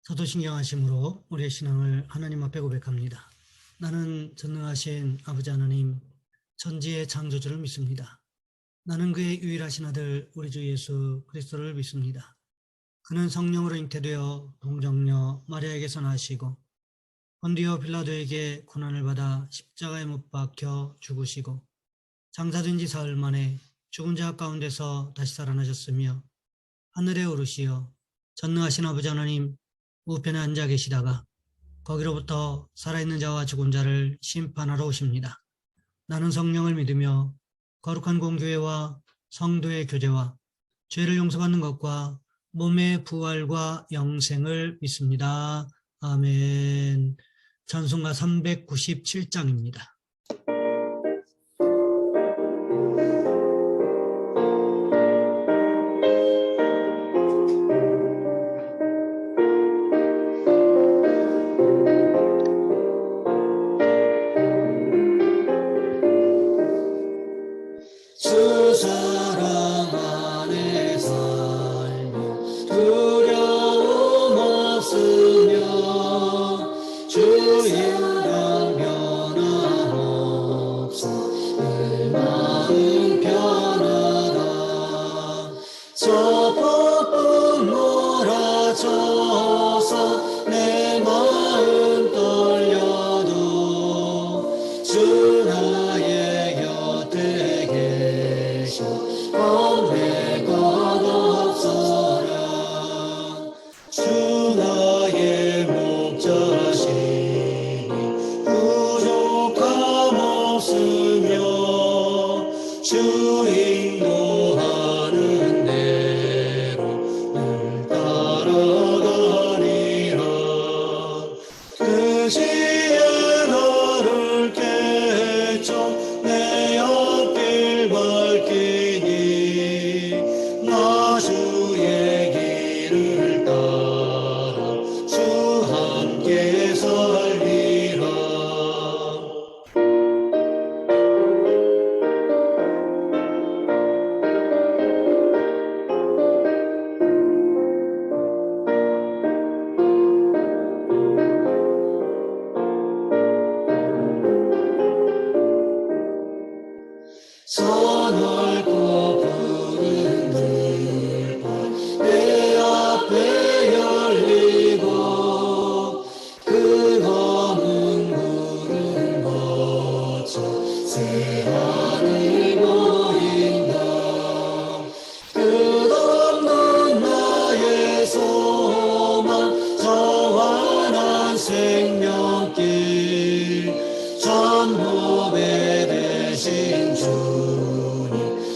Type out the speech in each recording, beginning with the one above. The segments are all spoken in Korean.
사도신경하심으로 우리의 신앙을 하나님 앞에 고백합니다. 나는 전능하신 아버지 하나님, 천지의 창조주를 믿습니다. 나는 그의 유일하신 아들 우리 주 예수 그리스도를 믿습니다. 그는 성령으로 잉태되어 동정녀 마리아에게서 나시고 본디오 빌라도에게 고난을 받아 십자가에 못 박혀 죽으시고 장사된 지 사흘 만에 죽은 자 가운데서 다시 살아나셨으며 하늘에 오르시어 전능하신 아버지 하나님 우편에 앉아 계시다가 거기로부터 살아있는 자와 죽은 자를 심판하러 오십니다. 나는 성령을 믿으며 거룩한 공교회와 성도의 교제와 죄를 용서받는 것과 몸의 부활과 영생을 믿습니다. 아멘. 찬송가 397장입니다. 주 사랑 안에 살며 두려움 없으며 주 인강 변함없어 내 마음 편하다. 저 폭풍 몰아쳐서 내 마음 떨려도 주 나의 곁에 계셔 겁낼 것 없어라. 주 나의 목자시니 부족함 없으며 주 인도하는 대로 늘 따라가리라. 그 시에 나를 깨쳐 내 앞길 밝히니 나 주의 길을 따라 주 함께 살리라. 서 넓고 푸른 들판 내 앞에 열리고 그 검은 구름 거쳐 새 하늘 보인다. 끝없는 나의 소망 정환한 생명길 참 보배 되신 주님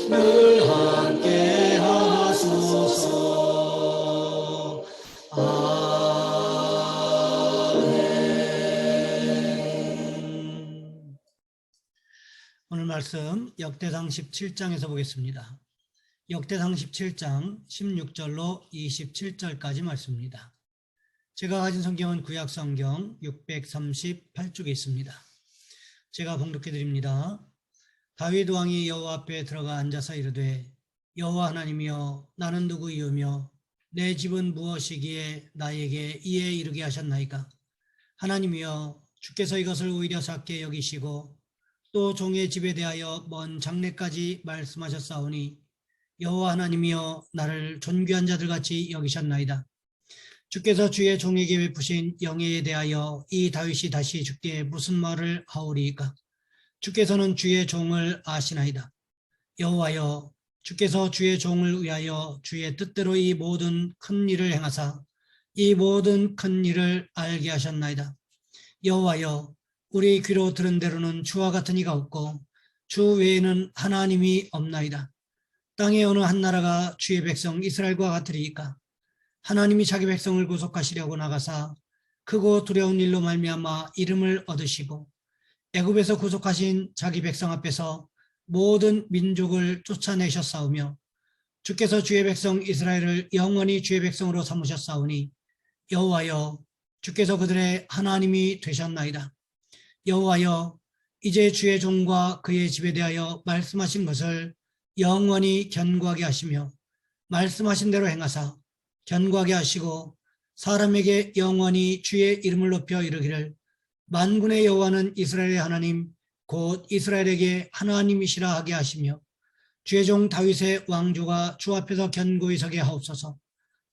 늘 함께 하소서. 아멘. 오늘 말씀 역대상 17장에서 보겠습니다. 역대상 17장 16절로 27절까지 말씀입니다. 제가 가진 성경은 구약성경 638쪽에 있습니다. 제가 봉독해 드립니다. 다윗 왕이 여호와 앞에 들어가 앉아서 이르되 여호와 하나님이여 나는 누구이오며 내 집은 무엇이기에 나에게 이에 이르게 하셨나이까. 하나님이여 주께서 이것을 오히려 작게 여기시고 또 종의 집에 대하여 먼 장래까지 말씀하셨사오니 여호와 하나님이여 나를 존귀한 자들같이 여기셨나이다. 주께서 주의 종에게 베푸신 영예에 대하여 이 다윗이 다시 주께 무슨 말을 하오리이까. 주께서는 주의 종을 아시나이다. 여호와여 주께서 주의 종을 위하여 주의 뜻대로 이 모든 큰 일을 행하사 이 모든 큰 일을 알게 하셨나이다. 여호와여 우리 귀로 들은 대로는 주와 같은 이가 없고 주 외에는 하나님이 없나이다. 땅의 어느 한 나라가 주의 백성 이스라엘과 같으리이까. 하나님이 자기 백성을 구속하시려고 나가사 크고 두려운 일로 말미암아 이름을 얻으시고 애굽에서 구속하신 자기 백성 앞에서 모든 민족을 쫓아내셨사오며 주께서 주의 백성 이스라엘을 영원히 주의 백성으로 삼으셨사오니 여호와여 주께서 그들의 하나님이 되셨나이다. 여호와여 이제 주의 종과 그의 집에 대하여 말씀하신 것을 영원히 견고하게 하시며 말씀하신 대로 행하사 견고하게 하시고 사람에게 영원히 주의 이름을 높여 이르기를 만군의 여호와는 이스라엘의 하나님 곧 이스라엘에게 하나님이시라 하게 하시며 주의 종 다윗의 왕조가 주 앞에서 견고히 서게 하옵소서.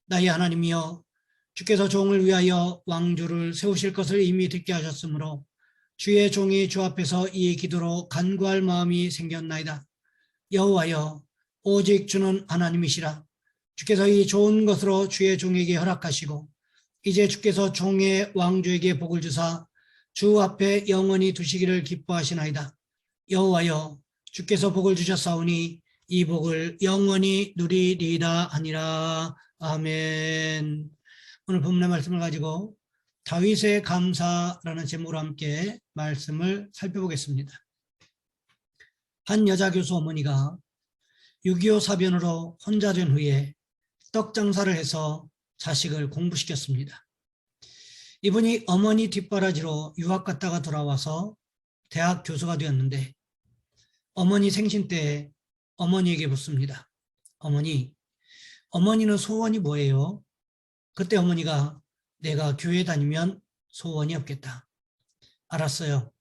나의 하나님이여 주께서 종을 위하여 왕조를 세우실 것을 이미 듣게 하셨으므로 주의 종이 주 앞에서 이 기도로 간구할 마음이 생겼나이다. 여호와여 오직 주는 하나님이시라. 주께서 이 좋은 것으로 주의 종에게 허락하시고 이제 주께서 종의 왕조에게 복을 주사 주 앞에 영원히 두시기를 기뻐하시나이다. 여호와여 주께서 복을 주셨사오니 이 복을 영원히 누리리이다 하니라. 아멘. 오늘 본문의 말씀을 가지고 다윗의 감사라는 제목으로 함께 말씀을 살펴보겠습니다. 한 여자 교수 어머니가 6.25 사변으로 혼자 된 후에 떡 장사를 해서 자식을 공부시켰습니다. 이분이 어머니 뒷바라지로 유학 갔다가 돌아와서 대학 교수가 되었는데 어머니 생신 때 어머니에게 묻습니다. 어머니는 소원이 뭐예요? 그때 어머니가 내가 교회 다니면 소원이 없겠다. 알았어요.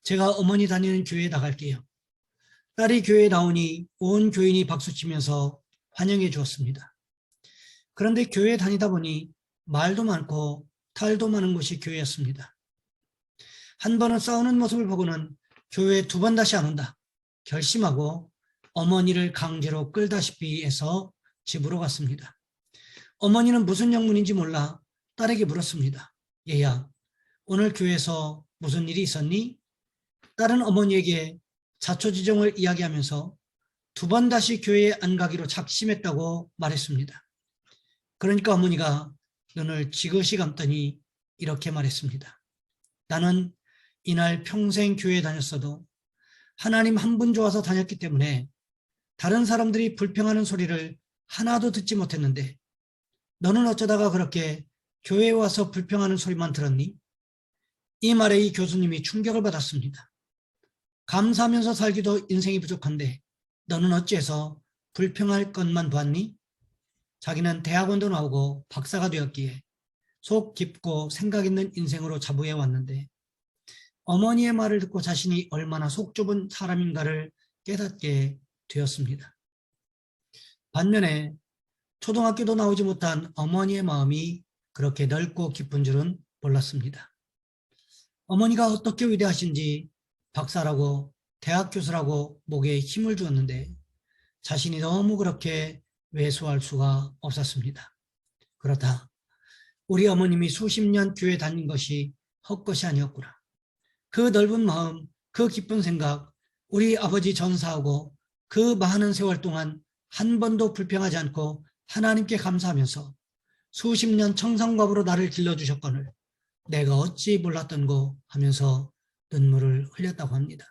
제가 어머니 다니는 교회에 나갈게요. 딸이 교회에 나오니 온 교인이 박수치면서 환영해 주었습니다. 그런데 교회에 다니다 보니 말도 많고 탈도 많은 곳이 교회였습니다. 한 번은 싸우는 모습을 보고는 교회에 2번 다시 안 온다 결심하고 어머니를 강제로 끌다시피 해서 집으로 갔습니다. 어머니는 무슨 영문인지 몰라 딸에게 물었습니다. 얘야, 오늘 교회에서 무슨 일이 있었니? 딸은 어머니에게 자초지종을 이야기하면서 2번 다시 교회에 안 가기로 작심했다고 말했습니다. 그러니까 어머니가 눈을 지그시 감더니 이렇게 말했습니다. 나는 이날 평생 교회에 다녔어도 하나님 한 분 좋아서 다녔기 때문에 다른 사람들이 불평하는 소리를 하나도 듣지 못했는데 너는 어쩌다가 그렇게 교회에 와서 불평하는 소리만 들었니? 이 말에 이 교수님이 충격을 받았습니다. 감사하면서 살기도 인생이 부족한데 너는 어찌해서 불평할 것만 보았니? 자기는 대학원도 나오고 박사가 되었기에 속 깊고 생각 있는 인생으로 자부해 왔는데 어머니의 말을 듣고 자신이 얼마나 속 좁은 사람인가를 깨닫게 되었습니다. 반면에 초등학교도 나오지 못한 어머니의 마음이 그렇게 넓고 깊은 줄은 몰랐습니다. 어머니가 어떻게 위대하신지 박사라고 대학 교수라고 목에 힘을 주었는데 자신이 너무 그렇게 왜소할 수가 없었습니다. 그렇다. 우리 어머님이 수십 년 교회 다닌 것이 헛것이 아니었구나. 그 넓은 마음, 그 깊은 생각, 우리 아버지 전사하고 그 많은 세월 동안 한 번도 불평하지 않고 하나님께 감사하면서 수십 년 청산갑으로 나를 길러주셨거늘 내가 어찌 몰랐던고 하면서 눈물을 흘렸다고 합니다.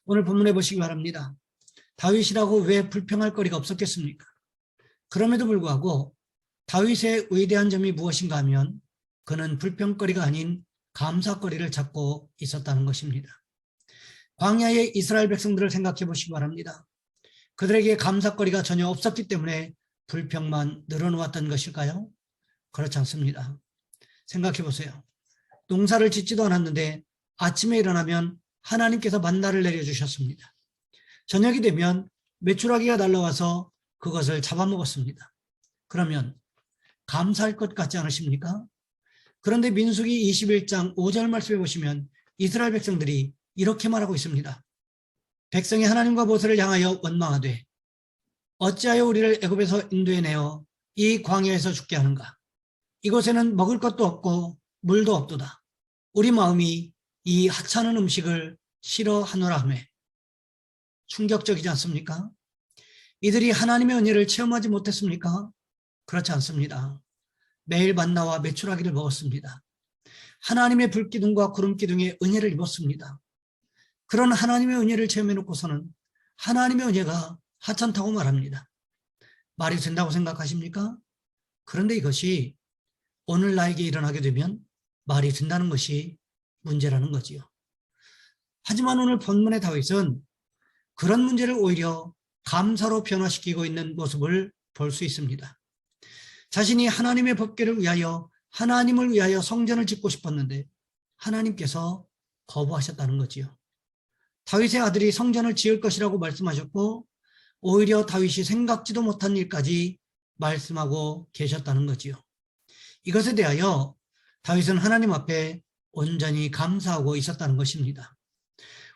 오늘 본문에 보시기 바랍니다. 다윗이라고 왜 불평할 거리가 없었겠습니까? 그럼에도 불구하고 다윗의 위대한 점이 무엇인가 하면 그는 불평거리가 아닌 감사거리를 찾고 있었다는 것입니다. 광야의 이스라엘 백성들을 생각해 보시기 바랍니다. 그들에게 감사거리가 전혀 없었기 때문에 불평만 늘어놓았던 것일까요? 그렇지 않습니다. 생각해 보세요. 농사를 짓지도 않았는데 아침에 일어나면 하나님께서 만나를 내려주셨습니다. 저녁이 되면 메추라기가 날라와서 그것을 잡아먹었습니다. 그러면 감사할 것 같지 않으십니까? 그런데 민수기 21장 5절 말씀에 보시면 이스라엘 백성들이 이렇게 말하고 있습니다. 백성이 하나님과 모세를 향하여 원망하되 어찌하여 우리를 애굽에서 인도해내어 이 광야에서 죽게 하는가? 이곳에는 먹을 것도 없고 물도 없도다. 우리 마음이 이 하찮은 음식을 싫어하노라 하며. 충격적이지 않습니까? 이들이 하나님의 은혜를 체험하지 못했습니까? 그렇지 않습니다. 매일 만나와 메추라기를 먹었습니다. 하나님의 불기둥과 구름기둥의 은혜를 입었습니다. 그런 하나님의 은혜를 체험해 놓고서는 하나님의 은혜가 하찮다고 말합니다. 말이 된다고 생각하십니까? 그런데 이것이 오늘 나에게 일어나게 되면 말이 된다는 것이 문제라는 거지요. 하지만 오늘 본문의 다윗은 그런 문제를 오히려 감사로 변화시키고 있는 모습을 볼 수 있습니다. 자신이 하나님의 법궤를 위하여 하나님을 위하여 성전을 짓고 싶었는데 하나님께서 거부하셨다는 거지요. 다윗의 아들이 성전을 지을 것이라고 말씀하셨고 오히려 다윗이 생각지도 못한 일까지 말씀하고 계셨다는 거지요. 이것에 대하여 다윗은 하나님 앞에 온전히 감사하고 있었다는 것입니다.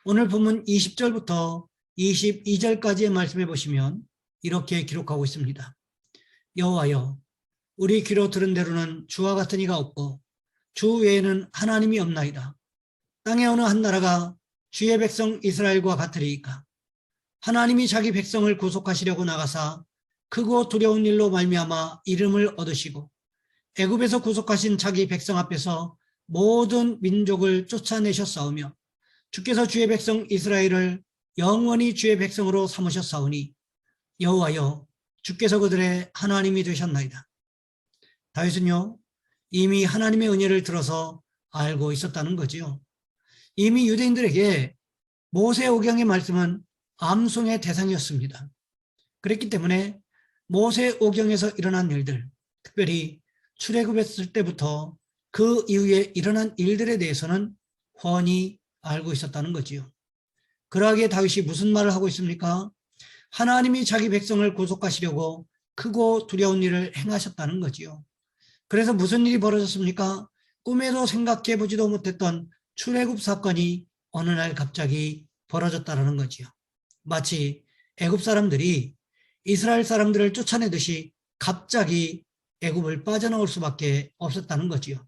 오늘 본문 20절부터 22절까지의 말씀해 보시면 이렇게 기록하고 있습니다. 여호와여, 우리 귀로 들은 대로는 주와 같은 이가 없고 주 외에는 하나님이 없나이다. 땅의 어느 한 나라가 주의 백성 이스라엘과 같으리이까. 하나님이 자기 백성을 구속하시려고 나가사 크고 두려운 일로 말미암아 이름을 얻으시고 애굽에서 구속하신 자기 백성 앞에서 모든 민족을 쫓아내셨사오며 주께서 주의 백성 이스라엘을 영원히 주의 백성으로 삼으셨사오니 여호와여, 주께서 그들의 하나님이 되셨나이다. 다윗은요, 이미 하나님의 은혜를 들어서 알고 있었다는 거지요. 이미 유대인들에게 모세오경의 말씀은 암송의 대상이었습니다. 그랬기 때문에 모세오경에서 일어난 일들, 특별히 출애굽했을 때부터 그 이후에 일어난 일들에 대해서는 훤히 알고 있었다는 거지요. 그러하기에 다윗이 무슨 말을 하고 있습니까? 하나님이 자기 백성을 구속하시려고 크고 두려운 일을 행하셨다는 거지요. 그래서 무슨 일이 벌어졌습니까? 꿈에도 생각해 보지도 못했던 출애굽 사건이 어느 날 갑자기 벌어졌다는 거지요. 마치 애굽 사람들이 이스라엘 사람들을 쫓아내듯이 갑자기 애굽을 빠져나올 수밖에 없었다는 거지요.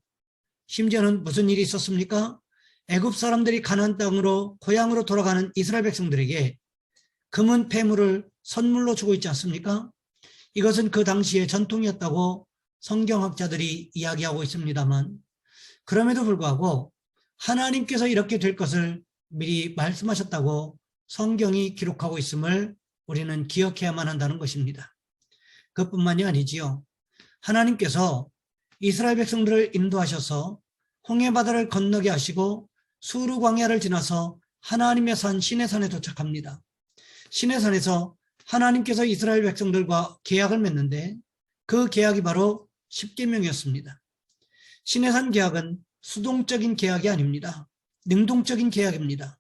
심지어는 무슨 일이 있었습니까? 애굽 사람들이 가나안 땅으로 고향으로 돌아가는 이스라엘 백성들에게 금은 폐물을 선물로 주고 있지 않습니까? 이것은 그 당시의 전통이었다고 성경학자들이 이야기하고 있습니다만 그럼에도 불구하고 하나님께서 이렇게 될 것을 미리 말씀하셨다고 성경이 기록하고 있음을 우리는 기억해야만 한다는 것입니다. 그뿐만이 아니지요. 하나님께서 이스라엘 백성들을 인도하셔서 홍해바다를 건너게 하시고 수르 광야를 지나서 하나님의 산 시내산에 도착합니다. 시내산에서 하나님께서 이스라엘 백성들과 계약을 맺는데 그 계약이 바로 십계명이었습니다. 시내산 계약은 수동적인 계약이 아닙니다. 능동적인 계약입니다.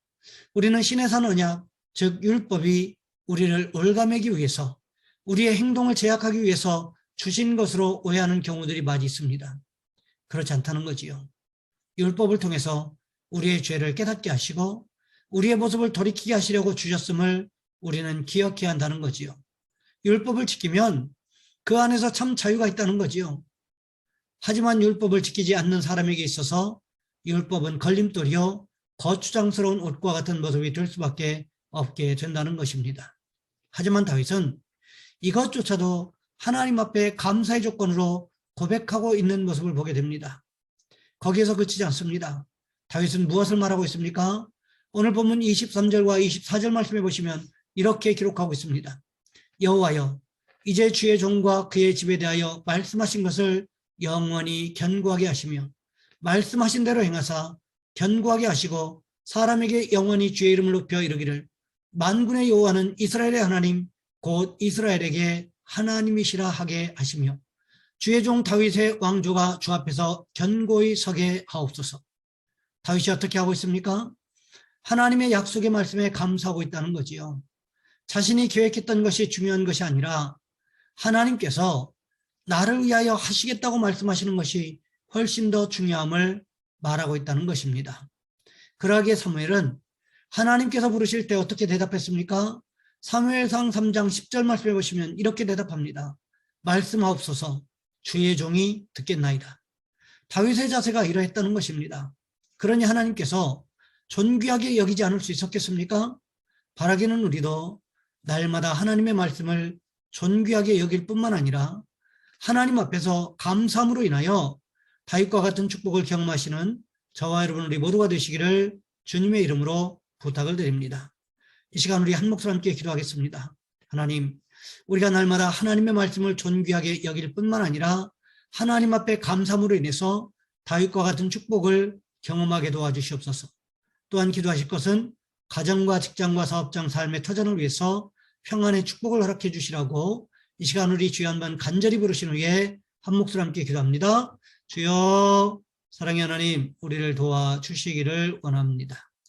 우리는 시내산 언약, 즉 율법이 우리를 올가매기 위해서 우리의 행동을 제약하기 위해서 주신 것으로 오해하는 경우들이 많이 있습니다. 그렇지 않다는 거지요. 율법을 통해서 우리의 죄를 깨닫게 하시고 우리의 모습을 돌이키게 하시려고 주셨음을 우리는 기억해야 한다는 거지요. 율법을 지키면 그 안에서 참 자유가 있다는 거지요. 하지만 율법을 지키지 않는 사람에게 있어서 율법은 걸림돌이요 거추장스러운 옷과 같은 모습이 될 수밖에 없게 된다는 것입니다. 하지만 다윗은 이것조차도 하나님 앞에 감사의 조건으로 고백하고 있는 모습을 보게 됩니다. 거기에서 그치지 않습니다. 다윗은 무엇을 말하고 있습니까? 오늘 본문 23절과 24절 말씀해 보시면 이렇게 기록하고 있습니다. 여호와여, 이제 주의 종과 그의 집에 대하여 말씀하신 것을 영원히 견고하게 하시며 말씀하신 대로 행하사 견고하게 하시고 사람에게 영원히 주의 이름을 높여 이르기를 만군의 여호와는 이스라엘의 하나님 곧 이스라엘에게 하나님이시라 하게 하시며 주의 종 다윗의 왕조가 주 앞에서 견고히 서게 하옵소서. 다윗이 어떻게 하고 있습니까? 하나님의 약속의 말씀에 감사하고 있다는 거지요. 자신이 계획했던 것이 중요한 것이 아니라 하나님께서 나를 위하여 하시겠다고 말씀하시는 것이 훨씬 더 중요함을 말하고 있다는 것입니다. 그러기에 사무엘은 하나님께서 부르실 때 어떻게 대답했습니까? 사무엘상 3장 10절 말씀해 보시면 이렇게 대답합니다. 말씀하옵소서, 주의 종이 듣겠나이다. 다윗의 자세가 이러했다는 것입니다. 그러니 하나님께서 존귀하게 여기지 않을 수 있었겠습니까? 바라기는 우리도 날마다 하나님의 말씀을 존귀하게 여길 뿐만 아니라 하나님 앞에서 감사함으로 인하여 다윗과 같은 축복을 경험하시는 저와 여러분 우리 모두가 되시기를 주님의 이름으로 부탁을 드립니다. 이 시간 우리 한 목소리 함께 기도하겠습니다. 하나님, 우리가 날마다 하나님의 말씀을 존귀하게 여길 뿐만 아니라 하나님 앞에 감사함으로 인해서 다윗과 같은 축복을 경험하게 도와주시옵소서. 또한 기도하실 것은 가정과 직장과 사업장 삶의 터전을 위해서 평안의 축복을 허락해 주시라고 이 시간 우리 주여 한번 간절히 부르신 후에 한 목소리 함께 기도합니다. 주여, 사랑의 하나님, 우리를 도와주시기를 원합니다.